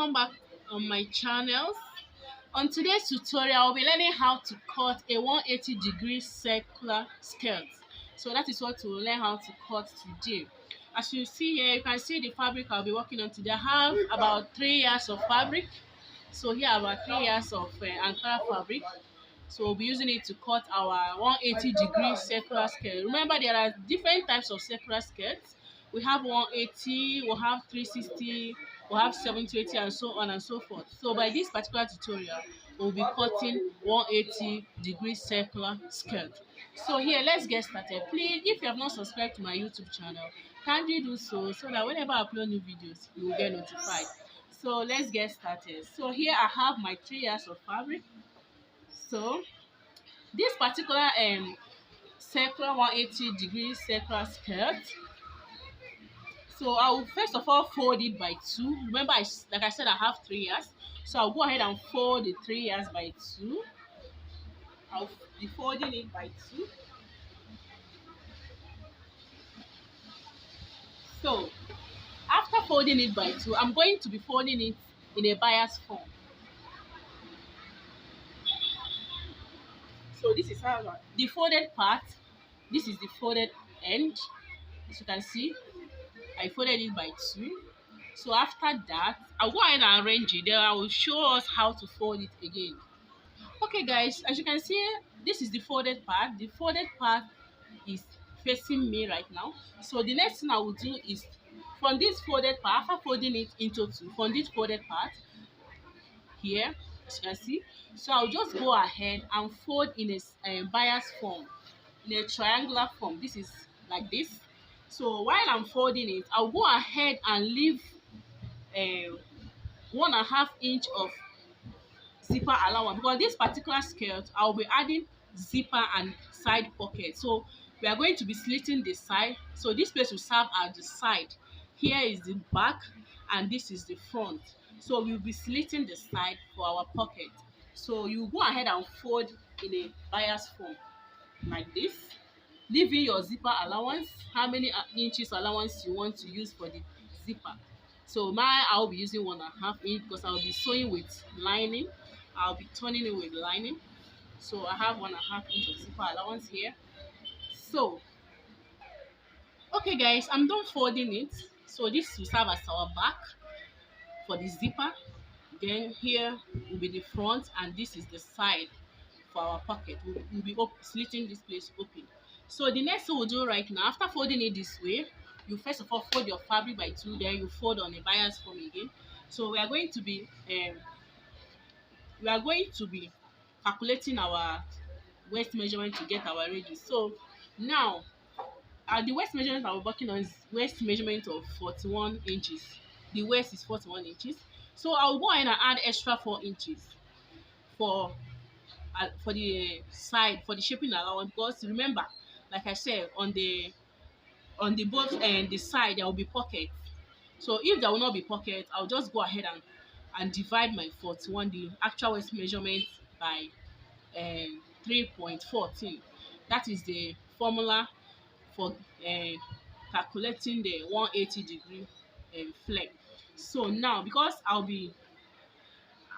welcome back on my channel. On today's tutorial, I'll be learning how to cut a 180-degree circular skirt. So that is what we'll learn how to cut today. As you see here, you can see the fabric I'll be working on today. I have about 3 yards of fabric. So here about 3 yards of Ankara fabric. So we'll be using it to cut our 180-degree circular skirt. Remember, there are different types of circular skirts. We have 180, we have 360, we have 720, and so on and so forth. So by this particular tutorial, we'll be cutting 180-degree circular skirt. So here, let's get started. Please, if you have not subscribed to my YouTube channel, kindly do so that whenever I upload new videos, you will get notified. So let's get started. So here I have my 3 yards of fabric. So this particular circular 180-degree circular skirt, so I will first of all fold it by 2. Remember, like I said, I have 3 yards, so I'll go ahead and fold the 3 yards by 2. I'll be folding it by 2. So after folding it by 2, I'm going to be folding it in a bias form. So this is how the folded part, this is the folded end. As you can see, I folded it by 2. So after that, I'll go ahead and arrange it. Then I will show us how to fold it again. Okay guys, as you can see, this is the folded part. The folded part is facing me right now. So the next thing I will do is from this folded part, after folding it into 2, from this folded part here, as you can see, so I'll just go ahead and fold in a bias form, in a triangular form. This is like this. So while I'm folding it, I'll go ahead and leave 1.5 inch of zipper allowance, because this particular skirt I'll be adding zipper and side pocket. So we are going to be slitting the side, so this place will serve as the side. Here is the back and this is the front. So we'll be slitting the side for our pocket. So you go ahead and fold in a bias form like this, leaving your zipper allowance, how many inches allowance you want to use for the zipper. So I'll be using 1.5 inch because I'll be sewing with lining. I'll be turning it with lining. So I have 1.5 inch of zipper allowance here. So okay guys, I'm done folding it. So this will serve as our back for the zipper. Then here will be the front, and this is the side for our pocket. We'll be slitting this place open. So the next thing we'll do right now, after folding it this way, you first of all fold your fabric by 2, then you fold on a bias form again. So we are going to be calculating our waist measurement to get our radius. So now the waist measurement I'm working on is waist measurement of 41 inches. The waist is 41 inches. So I'll go ahead and add extra 4 inches for the side, for the shaping allowance, because remember, like I said, on the both and the side there will be pockets. So if there will not be pockets, I'll just go ahead and divide my 41, the actual waist measurement, by 3.14. That is the formula for calculating the 180-degree flare. So now, because I'll be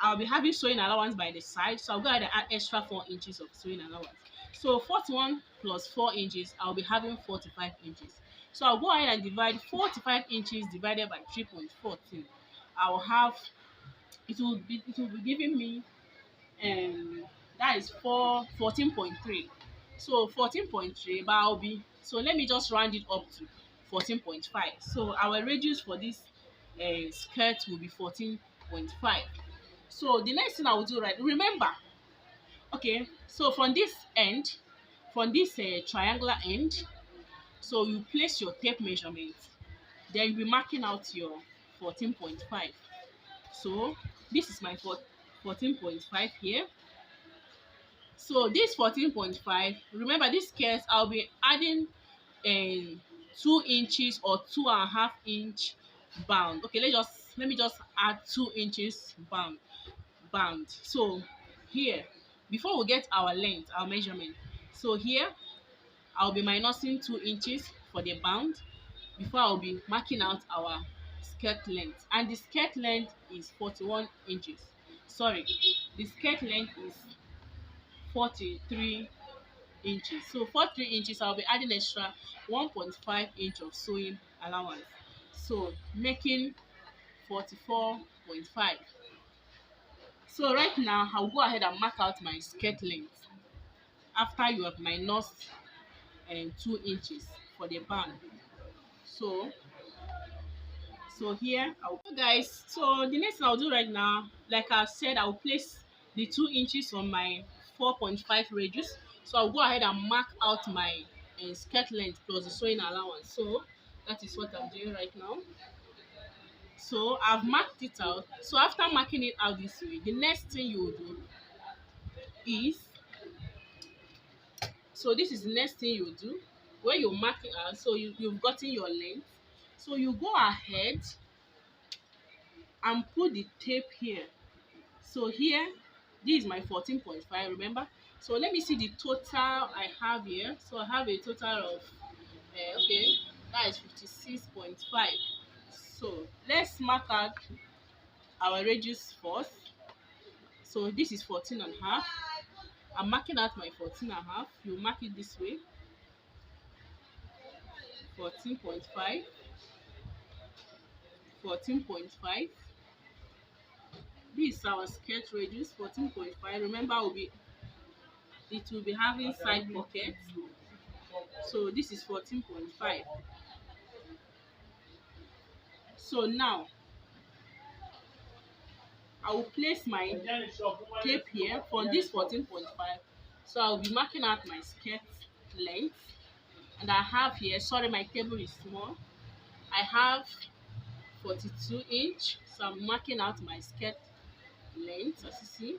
having sewing allowance by the side, so I'll go ahead and add extra 4 inches of sewing allowance. So 41 plus 4 inches, I'll be having 45 inches. So I'll go ahead and divide 45 inches divided by 3.14. I'll have, it will be giving me that is 14.3. So 14.3, but so let me just round it up to 14.5. So our radius for this skirt will be 14.5. So the next thing I will do, right, remember, okay, so from this end, from this triangular end, so you place your tape measurement, then you'll be marking out your 14.5. So this is my 14.5 here. So this 14.5, remember this skirt I'll be adding 2 inches or 2.5 inch bound. Okay, let me just add 2 inches bound. So here, before we get our length, our measurement, so here I'll be minusing 2 inches for the bound before I'll be marking out our skirt length, and the skirt length is 41 inches. Sorry, the skirt length is 43 inches. So 43 inches, I'll be adding extra 1.5 inch of sewing allowance, so making 44.5. So right now I'll go ahead and mark out my skirt length after you have minus 2 inches for the band. So here I'll guys, so the next thing I'll do right now, like I said, I'll place the 2 inches on my 4.5 radius. So I'll go ahead and mark out my skirt length plus the sewing allowance. So that is what I'm doing right now. So I've marked it out. So after marking it out this way, the next thing you will do is, so this is the next thing you do when you mark it out. So you've gotten your length, so you go ahead and put the tape here. So here, this is my 14.5, remember. So let me see the total I have here. So I have a total of okay, that is 56.5. So let's mark out our radius first. So this is 14 and a half. I'm marking out my 14 and a half. You mark it this way, 14.5, 14.5. This is our skirt radius, 14.5. Remember, it will be having side pockets. So this is 14.5. So now I will place my tape here for this 14.5. So I'll be marking out my skirt length, and I have here, sorry, my table is small. I have 42 inch. So I'm marking out my skirt length. As you see,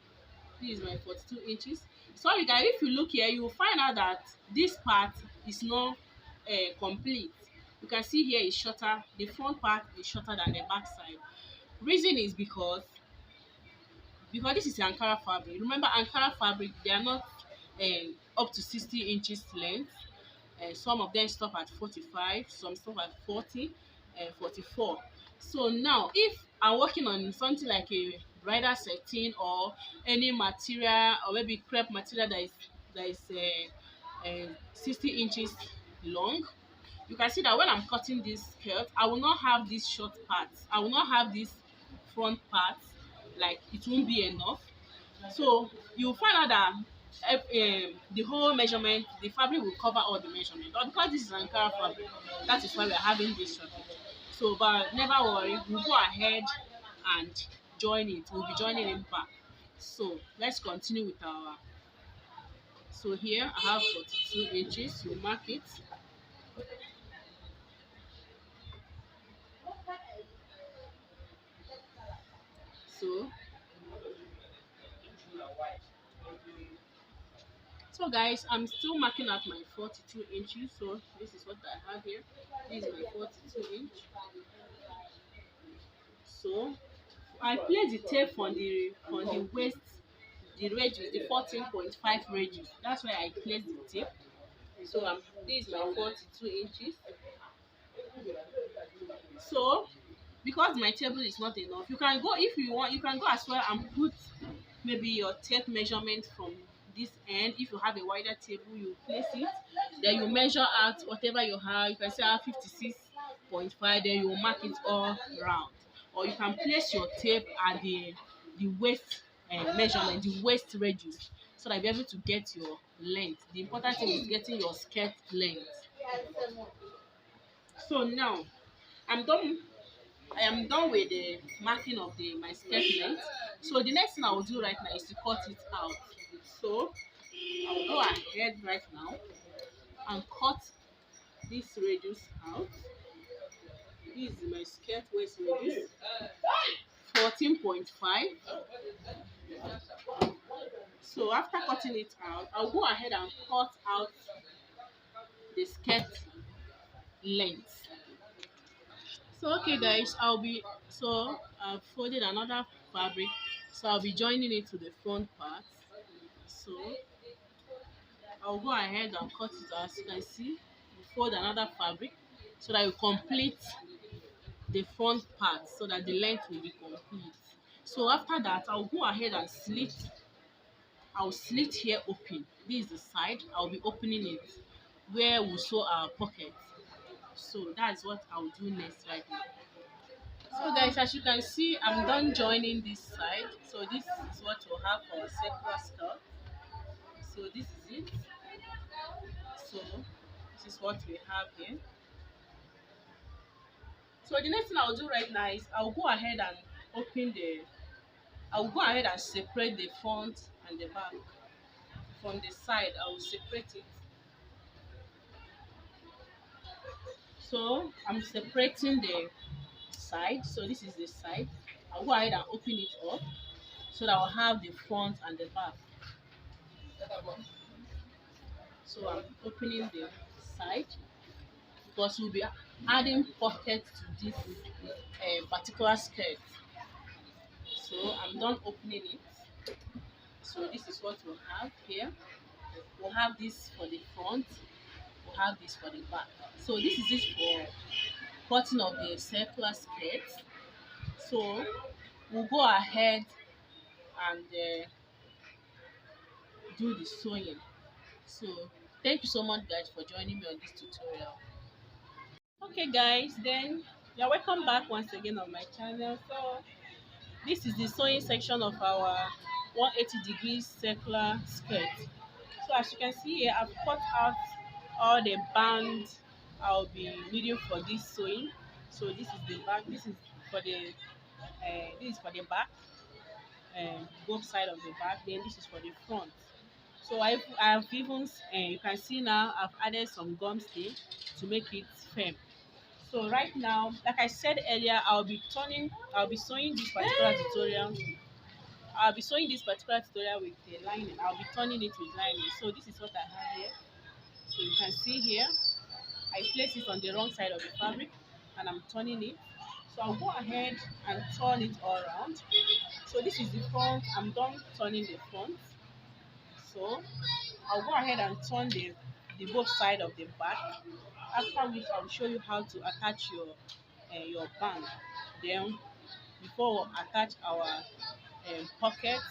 this is my 42 inches. Sorry guys, if you look here, you will find out that this part is not complete. You can see here is shorter, the front part is shorter than the back side. Reason is because this is Ankara fabric. Remember, Ankara fabric, they are not up to 60 inches length. Some of them stop at 45, some stop at 40, 44. So now if I'm working on something like a bridal satin or any material, or maybe crepe material that is 60 inches long, you can see that when I'm cutting this skirt, I will not have these short parts. I will not have this front parts, like it won't be enough. So you find out that the whole measurement, the fabric will cover all the measurement. But because this is Ankara fabric, that is why we're having this shortage. So, but never worry, we'll go ahead and join it. We'll be joining it back. So let's continue with our. So here I have 42 inches. You mark it. So guys, I'm still marking out my 42 inches. So this is what I have here. This is my 42 inch. So I place the tape on the waist, the radius, the 14.5 radius. That's why I place the tape. So this is my 42 inches. So because my table is not enough, you can go, if you want, you can go as well and put maybe your tape measurement from this end. If you have a wider table, you place it, then you measure out whatever you have. You can say I have 56.5, then you mark it all round. Or you can place your tape at the waist measurement, the waist radius, so that you'll be able to get your length. The important thing is getting your skirt length. So now I'm done. I am done with the marking of my skirt length. So the next thing I will do right now is to cut it out. So I'll go ahead right now and cut this radius out. This is my skirt waist radius, 14.5. So after cutting it out, I'll go ahead and cut out the skirt length. So okay guys, I've folded another fabric, so I'll be joining it to the front part. So I'll go ahead and cut it. As you can see, you fold another fabric so that you complete the front part so that the length will be complete. So after that, I'll go ahead and I'll slit here open. This is the side. I'll be opening it where we sew our pocket. So that's what I'll do next right now. So guys, as you can see, I'm done joining this side. So this is what we'll have for our circular skirt. So this is it. So this is what we have here. So the next thing I'll do right now is I'll go ahead and separate the front and the back. From the side, I will separate it. So I'm separating the side. So this is the side. I'll go ahead and open it up so that I'll have the front and the back. So I'm opening the side because we'll be adding pocket to this particular skirt. So I'm done opening it. So this is what we'll have here. We'll have this for the front. We'll have this for the back. So this is it for cutting of the circular skirt. So we'll go ahead and do the sewing. So thank you so much guys for joining me on this tutorial. Okay guys, then you're welcome back once again on my channel. So this is the sewing section of our 180 degrees circular skirt. So as you can see here, I've cut out all the bands I'll be needing for this sewing. So this is the back, this is for the back, both side of the back, then this is for the front. So I've even you can see now I've added some gum stay to make it firm. So right now, like I said earlier, I'll be sewing this particular tutorial. I'll be sewing this particular tutorial with the lining. I'll be turning it with lining. So this is what I have here. So you can see here, I place it on the wrong side of the fabric and I'm turning it. So I'll go ahead and turn it all around. So this is the front. I'm done turning the front. So I'll go ahead and turn the both side of the back. After which I'll show you how to attach your band. Then before we attach our pockets,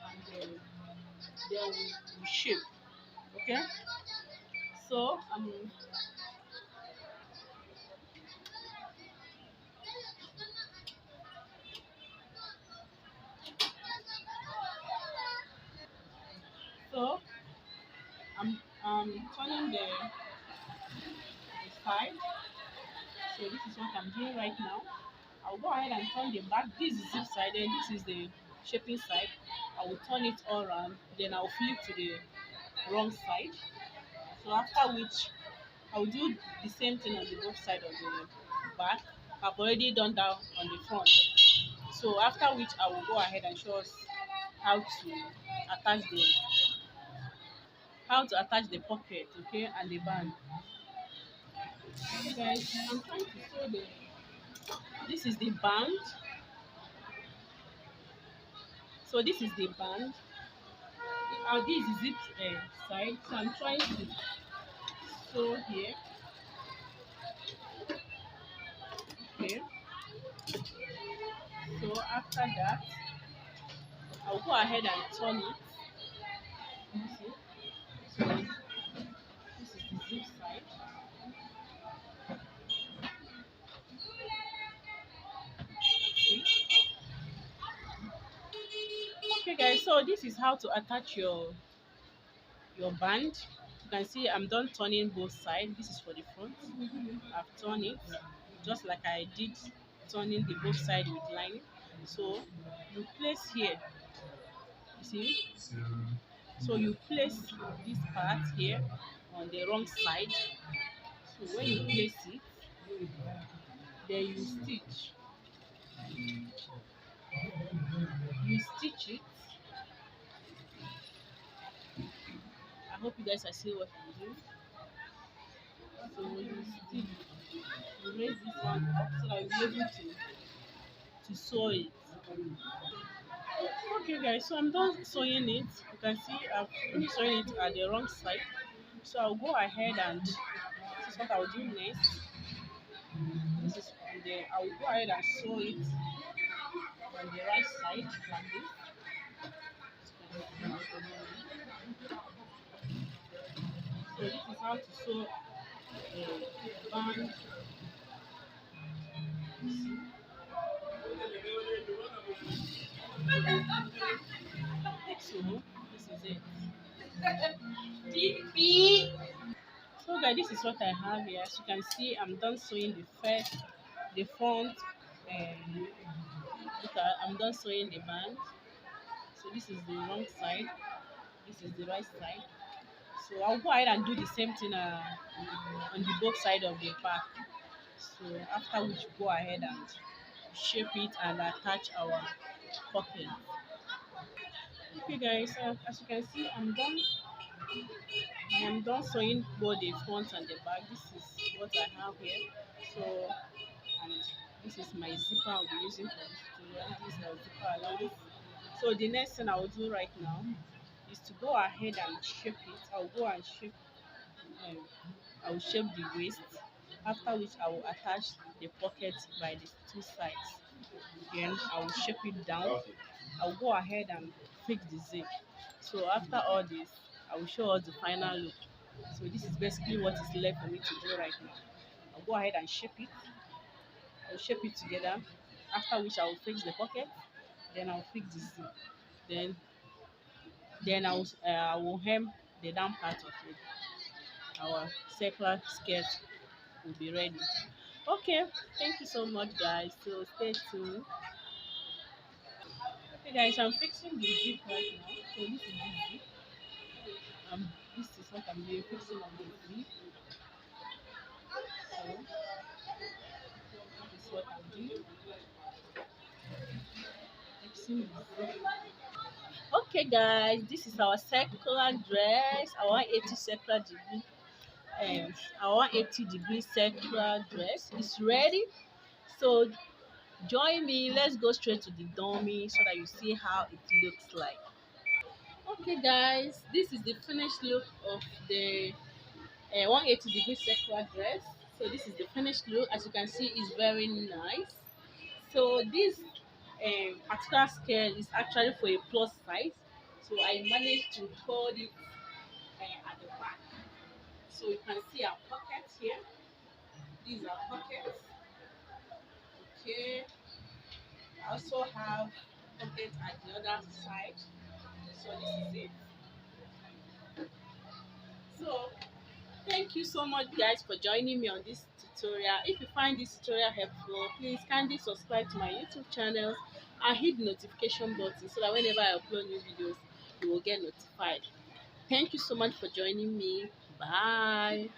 and then we shape. Okay. So so I'm turning the side. So this is what I'm doing right now. I'll go ahead and turn the back. This is zip side and this is the shaping side. I will turn it all around. Then I'll flip to the wrong side. So after which I'll do the same thing on the both side of the back. I've already done that on the front. So after which I will go ahead and show us how to attach the pocket, okay, and the band. Okay guys, I'm trying to sew the this is the band. So this is the band. This is zip side. So I'm trying to sew here. Okay. So after that, I'll go ahead and turn it. You see? So this is the zip side. See? Okay guys, so this is how to attach your band. You can see I'm done turning both sides. This is for the front. I've turned it just like I did turning the both side with lining. So you place here, you see, so you place this part here on the wrong side. So when you place it, then you stitch it. I hope you guys are seeing what I'm doing. So you stitch, you raise this one up so that you'll be able to sew it. Okay guys, so I'm done sewing it. You can see I've finished sewing it at the wrong side. So I'll go ahead and this is what I'll do next. This is and then I will go ahead and sew it on the right side like this. So this is how to sew a band. So this is it. So guys, this is what I have here. As you can see, I'm done sewing the front, and look at, I'm done sewing the band. So this is the wrong side. This is the right side. So I'll go ahead and do the same thing on the both side of the back. So after which go ahead and shape it and attach our pocket. Okay guys, so as you can see, I am done sewing both the front and the back. This is what I have here. So, and this is my zipper I'll be using for this tutorial. This is the zipper allowance. So the next thing I will do right now is to go ahead and shape it. I'll go and shape um, I will shape the waist, after which I will attach the pocket by the two sides. Then I will shape it down. I'll go ahead and fix the zip. So after all this, I will show us the final look. So this is basically what is left for me to do right now. I'll go ahead and shape it. I'll shape it together. After which I will fix the pocket. Then I'll fix the zip. Then I will hem the down part of it. Our circular skirt will be ready. Okay, thank you so much, guys. So stay tuned. Okay, guys, I'm fixing the zip right now. So this is the zip. This is what I'm doing, fixing on the zip. So this is what I'm doing, fixing the zip. Okay, guys, this is our circular dress, our 180 circular degree, our 180-degree circular dress is ready. So join me. Let's go straight to the dummy so that you see how it looks like. Okay, guys, this is the finished look of the 180-degree circular dress. So this is the finished look. As you can see, it's very nice. So this particular scale is actually for a plus size. So I managed to fold it at the back. So you can see our pockets here. These are pockets. Okay. I also have pockets at the other side. So this is it. So thank you so much, guys, for joining me on this tutorial. If you find this tutorial helpful, please kindly subscribe to my YouTube channel and hit the notification button so that whenever I upload new videos, you will get notified. Thank you so much for joining me. Bye.